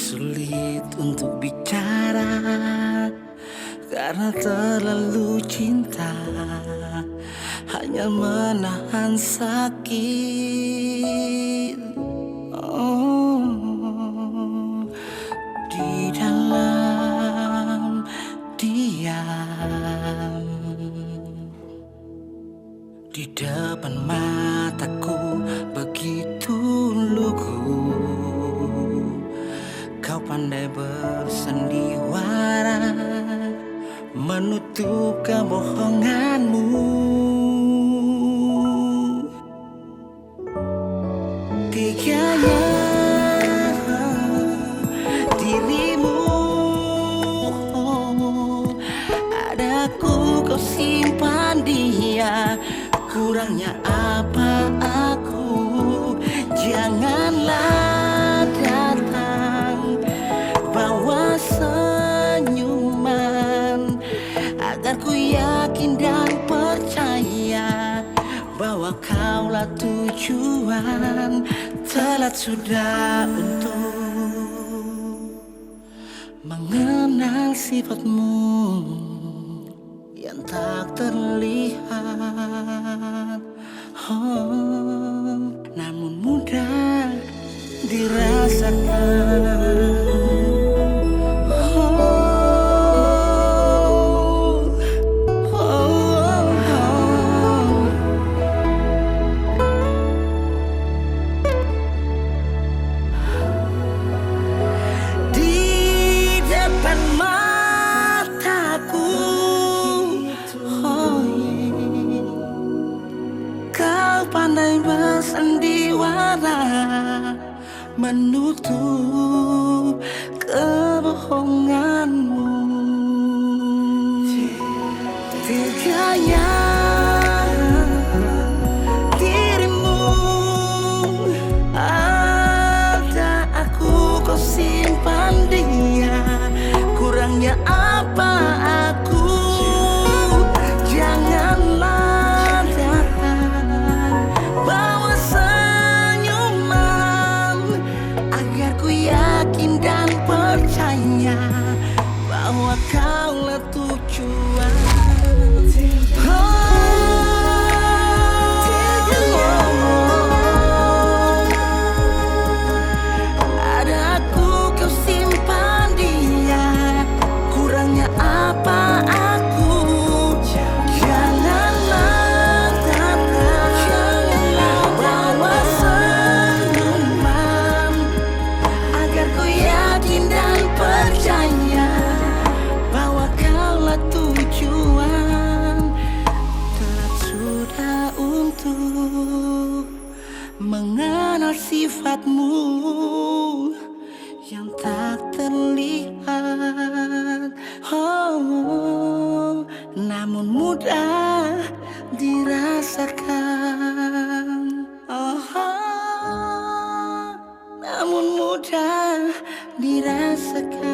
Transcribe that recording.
Sulit untuk bicara karena terlalu cinta, hanya menahan sakit. Oh, di dalam diam, di depan mataku begitu lugu. Kau pandai bersandiwara, menutup kebohonganmu. Teganya dirimu, adaku kau simpan dia. Kurangnya apa aku, janganlah datang bawa senyuman, agar ku yakin dan percaya bahwa kaulah tujuan. Telat sudah untuk mengenal sifatmu yang tak terlihat, oh, namun mudah dirasakan. Pandai bersandiwara, menutup kebohonganmu. Teganya dirimu, ada aku kau simpan dia. Kurangnya apa aku, janganlah datang bawa senyuman, agar ku yakin dan percaya bahwa kaulah tujuan. Ada aku kau simpan dia. Kurangnya apa aku, janganlah datang bawa senyuman, agar ku yakin dan percaya bahwa kaulah tujuan. Telat sudah untuk mengenal sifatmu yang tak terlihat, oh, namun mudah dirasakan, oh, namun mudah dirasakan.